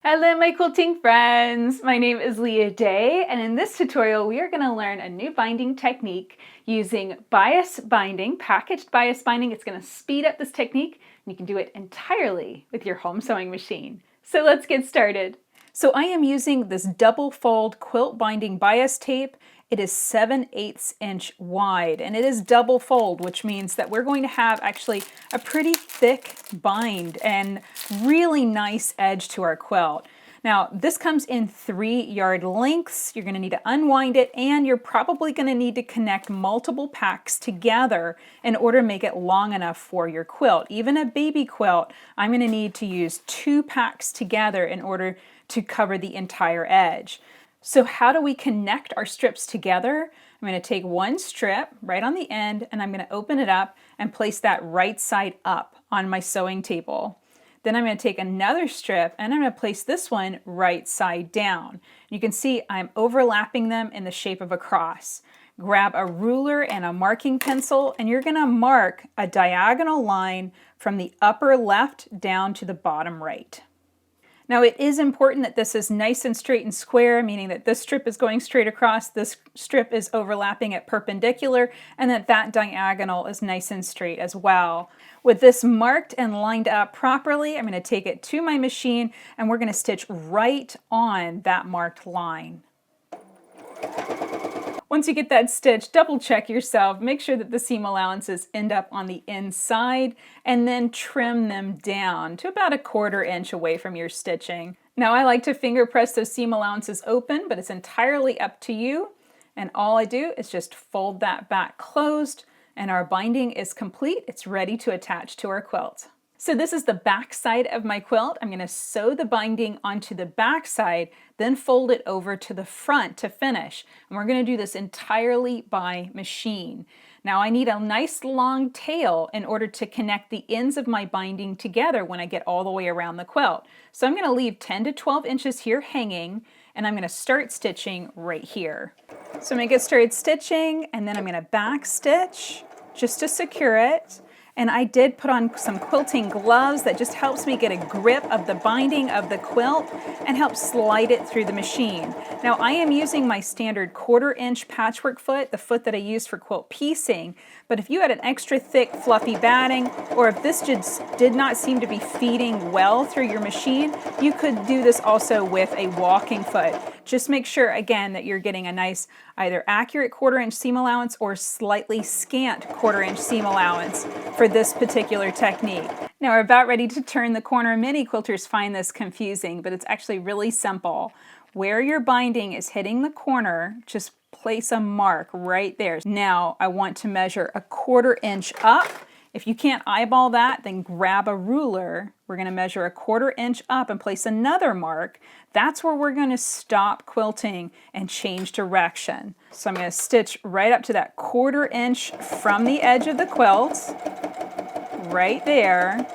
Hello my quilting friends! My name is Leah Day, and in this tutorial we are going to learn a new binding technique using bias binding, packaged bias binding. It's going to speed up this technique and you can do it entirely with your home sewing machine. So let's get started. So I am using this double fold quilt binding bias tape. It is 7/8 inch wide and it is double fold, which means that we're going to have actually a pretty thick bind and really nice edge to our quilt. Now this comes in 3-yard lengths. You're going to need to unwind it and you're probably going to need to connect multiple packs together in order to make it long enough for your quilt. Even a baby quilt, I'm going to need to use 2 packs together in order to cover the entire edge. So how do we connect our strips together? I'm going to take one strip right on the end and I'm going to open it up and place that right side up on my sewing table. Then I'm going to take another strip and I'm going to place this one right side down. You can see I'm overlapping them in the shape of a cross. Grab a ruler and a marking pencil and you're going to mark a diagonal line from the upper left down to the bottom right. Now it is important that this is nice and straight and square, meaning that this strip is going straight across, this strip is overlapping at perpendicular, and that diagonal is nice and straight as well. With this marked and lined up properly, I'm going to take it to my machine and we're going to stitch right on that marked line. Once you get that stitch, double check yourself, make sure that the seam allowances end up on the inside, and then trim them down to about 1/4 inch away from your stitching. Now I like to finger press those seam allowances open, but it's entirely up to you. And all I do is just fold that back closed, and our binding is complete. It's ready to attach to our quilt. So this is the back side of my quilt. I'm going to sew the binding onto the back side, then fold it over to the front to finish. And we're going to do this entirely by machine. Now I need a nice long tail in order to connect the ends of my binding together when I get all the way around the quilt. So I'm going to leave 10 to 12 inches here hanging, and I'm going to start stitching right here. So I'm going to get started stitching, and then I'm going to back stitch just to secure it. And I did put on some quilting gloves that just helps me get a grip of the binding of the quilt and help slide it through the machine. Now I am using my standard 1/4 inch patchwork foot, the foot that I use for quilt piecing, but if you had an extra thick fluffy batting, or if this just did not seem to be feeding well through your machine, you could do this also with a walking foot. Just make sure again that you're getting a nice either accurate 1/4 inch seam allowance or slightly scant 1/4 inch seam allowance for this particular technique. Now we're about ready to turn the corner. Many quilters find this confusing, but it's actually really simple. Where your binding is hitting the corner, just place a mark right there. Now I want to measure 1/4 inch up. If you can't eyeball that, then grab a ruler. We're going to measure 1/4 inch up and place another mark. That's where we're going to stop quilting and change direction. So I'm going to stitch right up to that 1/4 inch from the edge of the quilt, right there.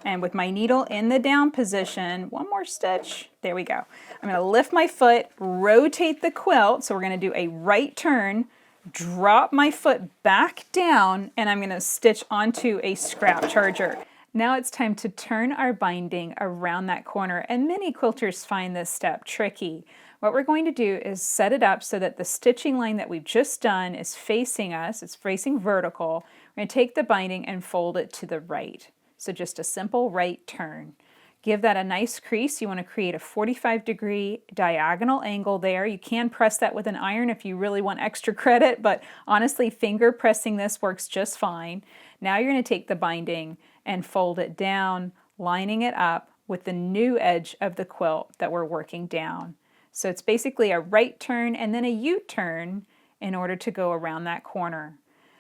And with my needle in the down position, one more stitch, there we go. I'm going to lift my foot, rotate the quilt, so we're going to do a right turn, drop my foot back down, and I'm going to stitch onto a scrap charger. Now it's time to turn our binding around that corner, and many quilters find this step tricky. What we're going to do is set it up so that the stitching line that we've just done is facing us, it's facing vertical. We're going to take the binding and fold it to the right. So just a simple right turn. Give that a nice crease. You want to create a 45-degree diagonal angle there. You can press that with an iron if you really want extra credit, but honestly, finger pressing this works just fine. Now you're going to take the binding and fold it down, lining it up with the new edge of the quilt that we're working down. So it's basically a right turn and then a U-turn in order to go around that corner.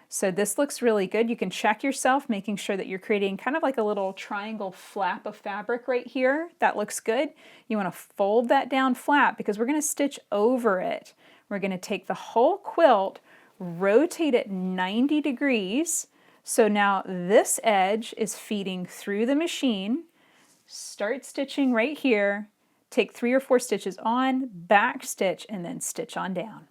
So this looks really good. You can check yourself, making sure that you're creating kind of like a little triangle flap of fabric right here. That looks good. You want to fold that down flat because we're going to stitch over it. We're going to take the whole quilt, rotate it 90 degrees. So now this edge is feeding through the machine. Start stitching right here. Take 3 or 4 stitches on, back stitch, and then stitch on down.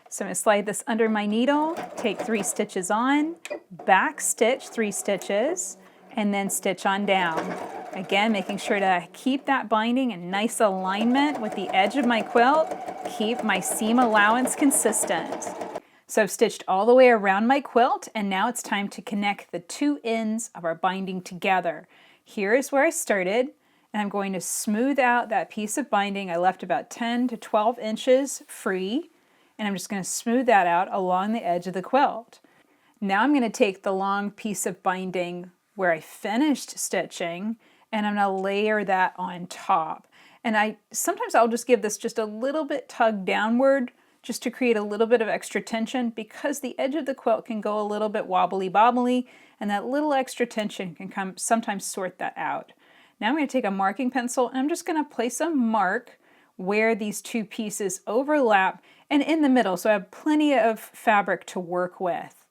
So I'm going to slide this under my needle, take 3 stitches on, back stitch 3 stitches, and then stitch on down. Again, making sure to keep that binding in nice alignment with the edge of my quilt, keep my seam allowance consistent. So I've stitched all the way around my quilt, and now it's time to connect the two ends of our binding together. Here is where I started, and I'm going to smooth out that piece of binding. I left about 10 to 12 inches free, and I'm just going to smooth that out along the edge of the quilt. Now I'm going to take the long piece of binding where I finished stitching, and I'm going to layer that on top. And sometimes I'll just give this just a little bit tug downward, just to create a little bit of extra tension, because the edge of the quilt can go a little bit wobbly bobbly, and that little extra tension can sometimes sort that out. Now I'm going to take a marking pencil, and I'm just going to place a mark where these two pieces overlap and in the middle, so I have plenty of fabric to work with.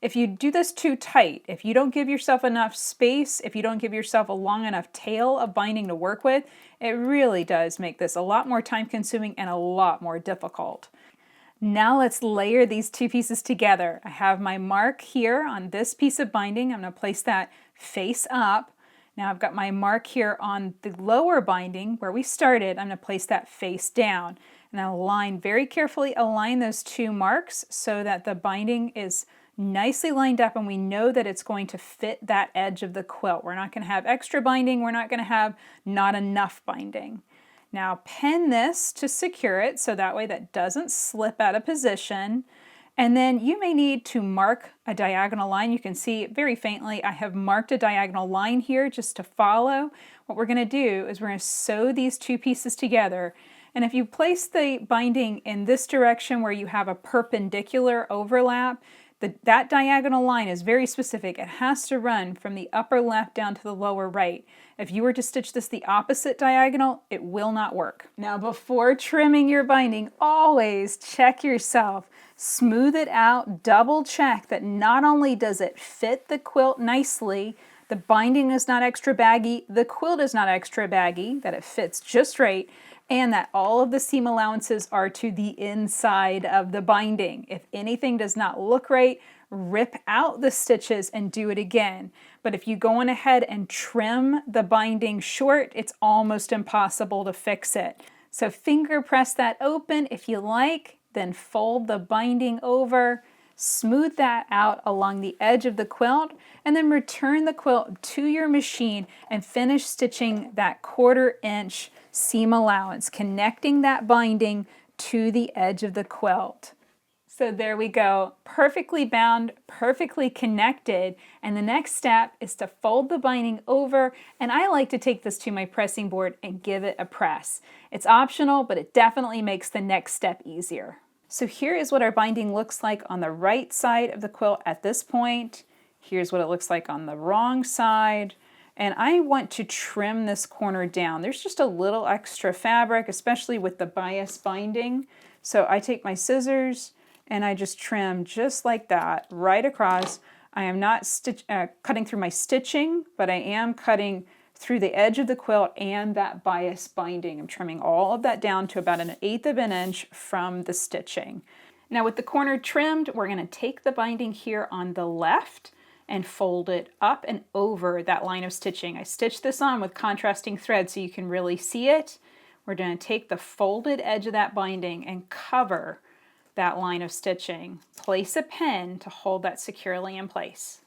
If you do this too tight, if you don't give yourself enough space, if you don't give yourself a long enough tail of binding to work with, it really does make this a lot more time consuming and a lot more difficult. Now let's layer these two pieces together. I have my mark here on this piece of binding. I'm going to place that face up. Now I've got my mark here on the lower binding where we started. I'm going to place that face down. And I'll very carefully align those two marks so that the binding is nicely lined up and we know that it's going to fit that edge of the quilt. We're not going to have extra binding. We're not going to have not enough binding. Now pin this to secure it so that way that doesn't slip out of position. And then you may need to mark a diagonal line. You can see very faintly I have marked a diagonal line here just to follow. What we're going to do is we're going to sew these two pieces together. And if you place the binding in this direction where you have a perpendicular overlap, that diagonal line is very specific. It has to run from the upper left down to the lower right. If you were to stitch this the opposite diagonal, it will not work. Now before trimming your binding, always check yourself. Smooth it out, double check that not only does it fit the quilt nicely, the binding is not extra baggy, the quilt is not extra baggy, that it fits just right, and that all of the seam allowances are to the inside of the binding. If anything does not look right, rip out the stitches and do it again. But if you go on ahead and trim the binding short, it's almost impossible to fix it. So finger press that open if you like, then fold the binding over, smooth that out along the edge of the quilt, and then return the quilt to your machine and finish stitching that 1/4 inch seam allowance, connecting that binding to the edge of the quilt. So there we go, perfectly bound, perfectly connected, and the next step is to fold the binding over, and I like to take this to my pressing board and give it a press. It's optional, but it definitely makes the next step easier. So here is what our binding looks like on the right side of the quilt at this point. Here's what it looks like on the wrong side. And I want to trim this corner down. There's just a little extra fabric, especially with the bias binding. So I take my scissors and I just trim just like that, right across. I am not cutting through my stitching, but I am cutting through the edge of the quilt and that bias binding. I'm trimming all of that down to about 1/8 of an inch from the stitching. Now with the corner trimmed, we're going to take the binding here on the left and fold it up and over that line of stitching. I stitched this on with contrasting thread so you can really see it. We're going to take the folded edge of that binding and cover that line of stitching. Place a pin to hold that securely in place.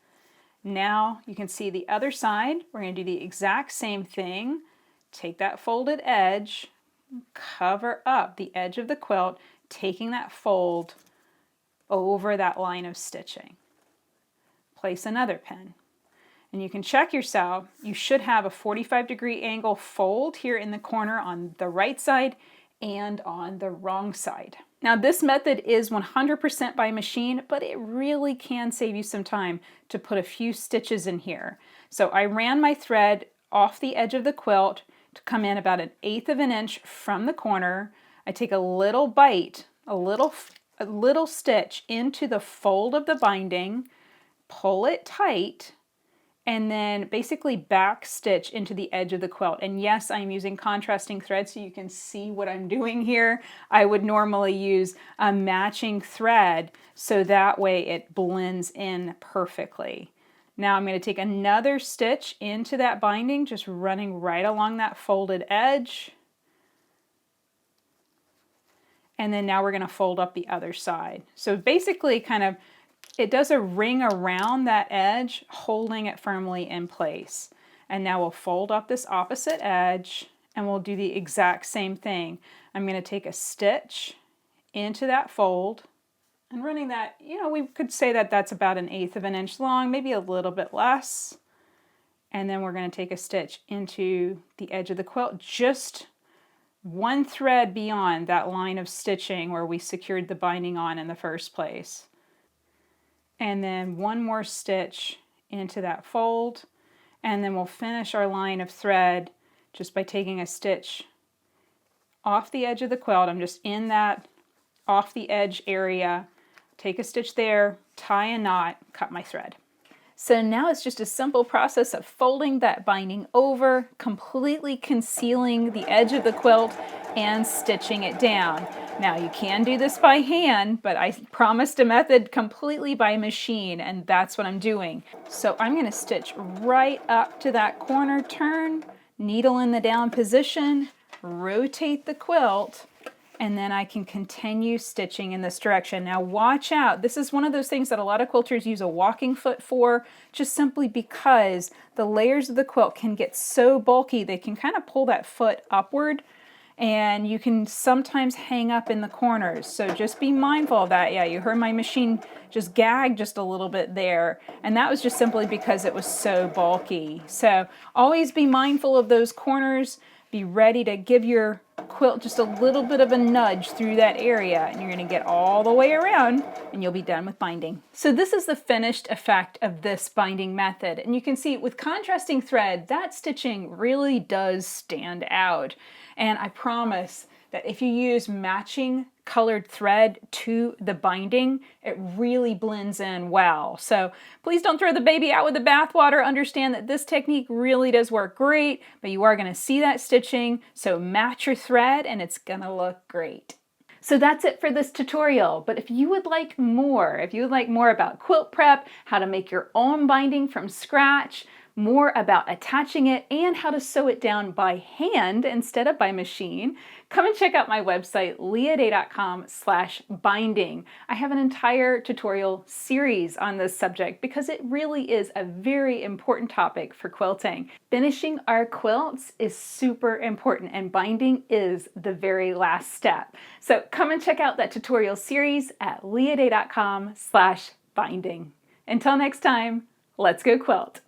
Now you can see the other side. We're going to do the exact same thing. Take that folded edge, cover up the edge of the quilt, taking that fold over that line of stitching. Place another pin. And you can check yourself. You should have a 45-degree angle fold here in the corner on the right side and on the wrong side. Now this method is 100% by machine, but it really can save you some time to put a few stitches in here. So I ran my thread off the edge of the quilt to come in about 1/8 of an inch from the corner. I take a little bite, a little stitch into the fold of the binding, pull it tight, and then basically back stitch into the edge of the quilt. And yes, I'm using contrasting thread so you can see what I'm doing here. I would normally use a matching thread so that way it blends in perfectly. Now I'm going to take another stitch into that binding, just running right along that folded edge. And then now we're going to fold up the other side. So basically it does a ring around that edge, holding it firmly in place. And now we'll fold up this opposite edge and we'll do the exact same thing. I'm going to take a stitch into that fold and running that, we could say that that's about 1/8 of an inch long, maybe a little bit less. And then we're going to take a stitch into the edge of the quilt, just one thread beyond that line of stitching where we secured the binding on in the first place. And then one more stitch into that fold, and then we'll finish our line of thread just by taking a stitch off the edge of the quilt. I'm just in that off the edge area, take a stitch there, tie a knot, cut my thread. So now it's just a simple process of folding that binding over, completely concealing the edge of the quilt, and stitching it down. Now you can do this by hand, but I promised a method completely by machine, and that's what I'm doing. So I'm going to stitch right up to that corner turn, needle in the down position, rotate the quilt, and then I can continue stitching in this direction. Now watch out, this is one of those things that a lot of quilters use a walking foot for, just simply because the layers of the quilt can get so bulky they can kind of pull that foot upward, and you can sometimes hang up in the corners. So just be mindful of that. Yeah, you heard my machine just gag just a little bit there, and that was just simply because it was so bulky. So always be mindful of those corners. Be ready to give your quilt just a little bit of a nudge through that area, and you're going to get all the way around and you'll be done with binding. So this is the finished effect of this binding method, and you can see with contrasting thread that stitching really does stand out. And I promise that if you use matching colored thread to the binding, it really blends in well. So please don't throw the baby out with the bathwater. Understand that this technique really does work great, but you are going to see that stitching, so match your thread and it's going to look great. So that's it for this tutorial, but if you would like more about quilt prep, how to make your own binding from scratch, more about attaching it, and how to sew it down by hand instead of by machine, come and check out my website, leahday.com/binding. I have an entire tutorial series on this subject because it really is a very important topic for quilting. Finishing our quilts is super important, and binding is the very last step. So come and check out that tutorial series at leahday.com/binding. Until next time, let's go quilt.